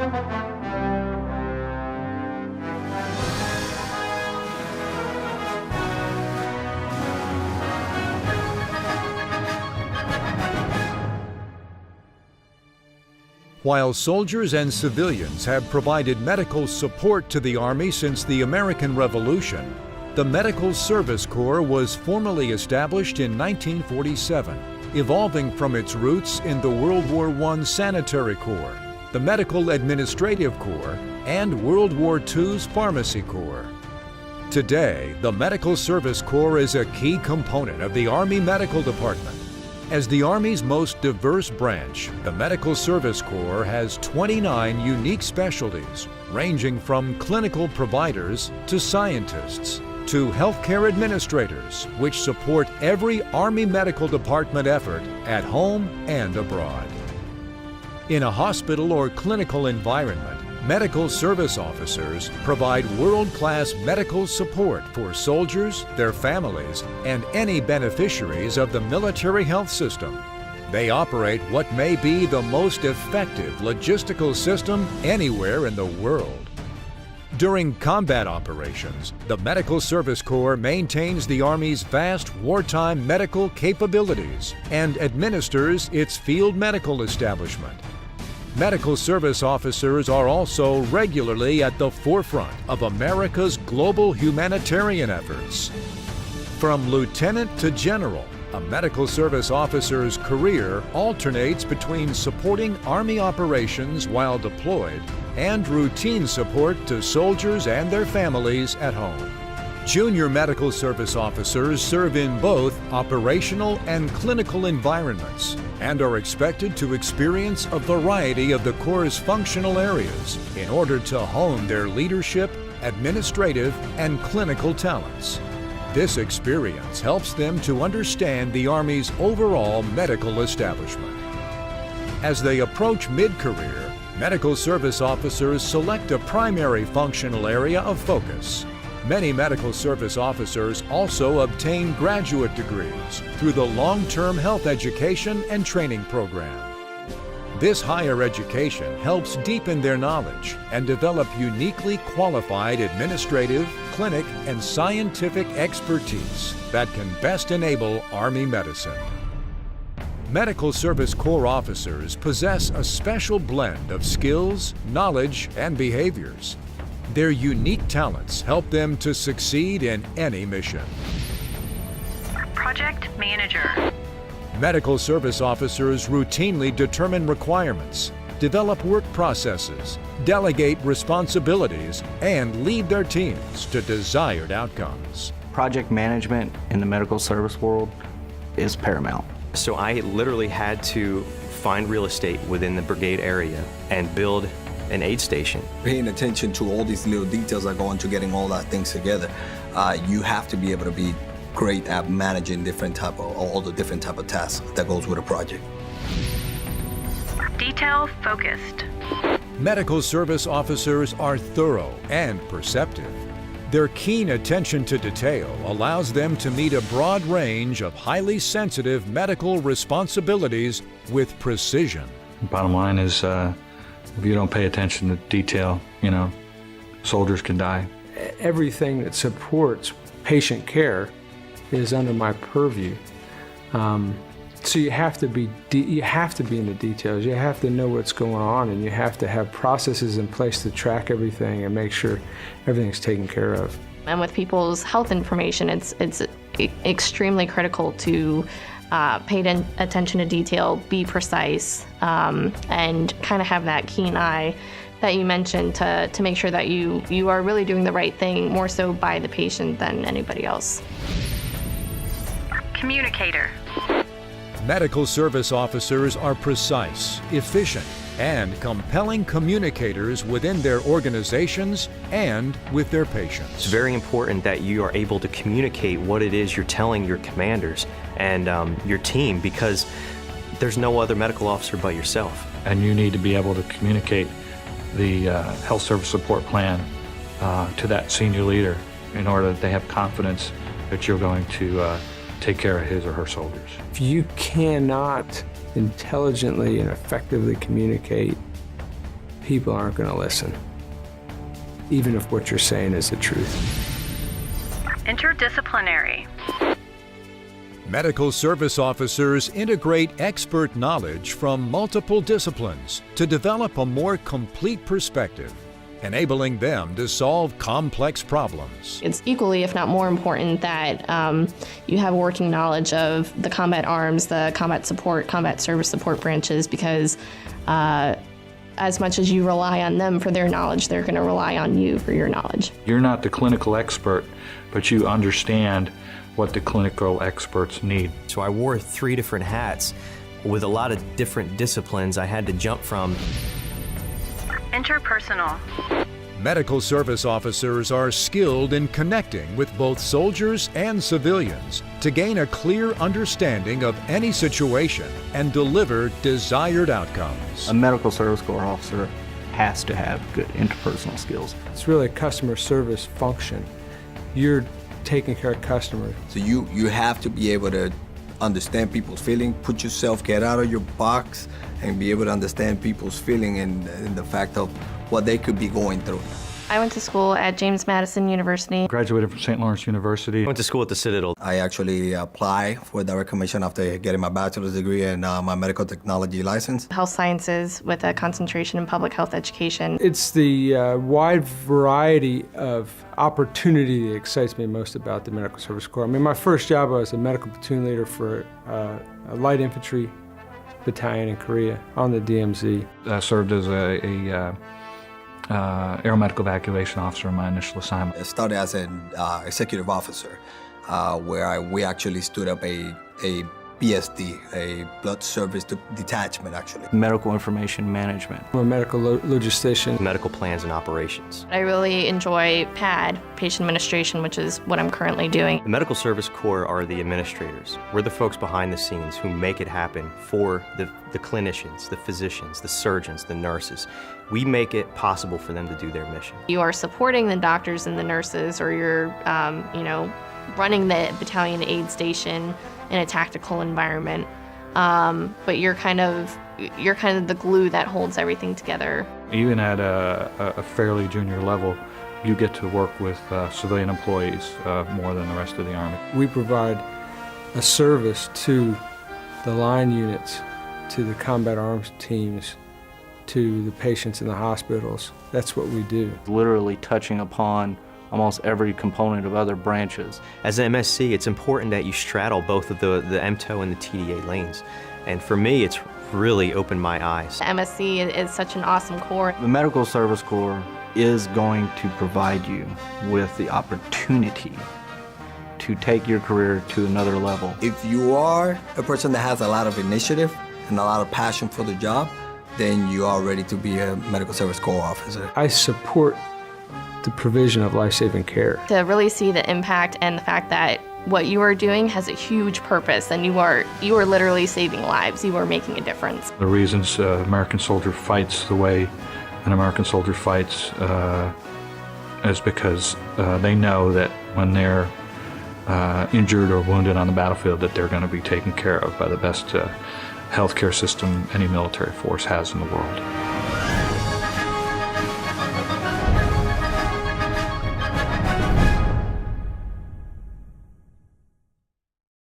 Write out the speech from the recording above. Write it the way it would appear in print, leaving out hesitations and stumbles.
While soldiers and civilians have provided medical support to the Army since the American Revolution, the Medical Service Corps was formally established in 1947, evolving from its roots in the World War I Sanitary Corps, the Medical Administrative Corps, and World War II's Pharmacy Corps. Today, the Medical Service Corps is a key component of the Army Medical Department. As the Army's most diverse branch, the Medical Service Corps has 29 unique specialties, ranging from clinical providers to scientists to healthcare administrators, which support every Army Medical Department effort at home and abroad. In a hospital or clinical environment, medical service officers provide world-class medical support for soldiers, their families, and any beneficiaries of the military health system. They operate what may be the most effective logistical system anywhere in the world. During combat operations, the Medical Service Corps maintains the Army's vast wartime medical capabilities and administers its field medical establishment. Medical service officers are also regularly at the forefront of America's global humanitarian efforts. From lieutenant to general, a medical service officer's career alternates between supporting Army operations while deployed and routine support to soldiers and their families at home. Junior medical service officers serve in both operational and clinical environments and are expected to experience a variety of the Corps' functional areas in order to hone their leadership, administrative, and clinical talents. This experience helps them to understand the Army's overall medical establishment. As they approach mid-career, medical service officers select a primary functional area of focus. Many medical service officers also obtain graduate degrees through the long-term health education and training program. This higher education helps deepen their knowledge and develop uniquely qualified administrative, clinic, and scientific expertise that can best enable Army medicine. Medical Service Corps officers possess a special blend of skills, knowledge, and behaviors. Their unique talents help them to succeed in any mission. Project Manager. Medical service officers routinely determine requirements, develop work processes, delegate responsibilities, and lead their teams to desired outcomes. Project management in the medical service world is paramount. So I literally had to find real estate within the brigade area and build an aid station. Paying attention to all these little details that go into getting all that things together, you have to be able to be great at managing all the different type of tasks that goes with a project. Detail focused. Medical service officers are thorough and perceptive. Their keen attention to detail allows them to meet a broad range of highly sensitive medical responsibilities with precision. Bottom line is, if you don't pay attention to detail, soldiers can die. Everything that supports patient care is under my purview. So you have to be in the details. You have to know what's going on, and you have to have processes in place to track everything and make sure everything's taken care of. And with people's health information, it's extremely critical to pay attention to detail, be precise, and kind of have that keen eye that you mentioned to make sure that you are really doing the right thing, more so by the patient than anybody else. Communicator. Medical service officers are precise, efficient, and compelling communicators within their organizations and with their patients. It's very important that you are able to communicate what it is you're telling your commanders and your team, because there's no other medical officer but yourself. And you need to be able to communicate the health service support plan to that senior leader in order that they have confidence that you're going to take care of his or her soldiers. If you cannot intelligently and effectively communicate, people aren't going to listen, even if what you're saying is the truth. Interdisciplinary. Medical service officers integrate expert knowledge from multiple disciplines to develop a more complete perspective, enabling them to solve complex problems. It's equally, if not more important, that you have working knowledge of the combat arms, the combat support, combat service support branches, because as much as you rely on them for their knowledge, they're going to rely on you for your knowledge. You're not the clinical expert, but you understand what the clinical experts need. So I wore 3 different hats with a lot of different disciplines I had to jump from. Interpersonal. Medical service officers are skilled in connecting with both soldiers and civilians to gain a clear understanding of any situation and deliver desired outcomes. A medical service corps officer has to have good interpersonal skills. It's really a customer service function. You're taking care of customers. So you have to be able to understand people's feeling, get out of your box, and be able to understand people's feeling and the fact of what they could be going through. I went to school at James Madison University. Graduated from St. Lawrence University. I went to school at the Citadel. I actually applied for direct commission after getting my bachelor's degree and my medical technology license. Health sciences with a concentration in public health education. It's the wide variety of opportunity that excites me most about the Medical Service Corps. I mean, my first job I was a medical platoon leader for a light infantry battalion in Korea on the DMZ. I served as a aeromedical evacuation officer in my initial assignment. I started as an executive officer where we actually stood up a BSD, a blood service detachment actually. Medical information management. I'm a medical logistician. Medical plans and operations. I really enjoy PAD, patient administration, which is what I'm currently doing. The Medical Service Corps are the administrators. We're the folks behind the scenes who make it happen for the clinicians, the physicians, the surgeons, the nurses. We make it possible for them to do their mission. You are supporting the doctors and the nurses, or you're, running the battalion aid station in a tactical environment. But you're kind of the glue that holds everything together. Even at a fairly junior level, you get to work with civilian employees more than the rest of the Army. We provide a service to the line units, to the combat arms teams, to the patients in the hospitals. That's what we do. Literally touching upon almost every component of other branches. As an MSC, it's important that you straddle both of the MTO and the TDA lanes. And for me, it's really opened my eyes. The MSC is such an awesome corps. The Medical Service Corps is going to provide you with the opportunity to take your career to another level. If you are a person that has a lot of initiative and a lot of passion for the job, then you are ready to be a Medical Service Corps officer. I support the provision of life-saving care. To really see the impact and the fact that what you are doing has a huge purpose, and you are literally saving lives. You are making a difference. The reasons American soldier fights the way an American soldier fights is because they know that when they're injured or wounded on the battlefield, that they're going to be taken care of by the best healthcare system any military force has in the world.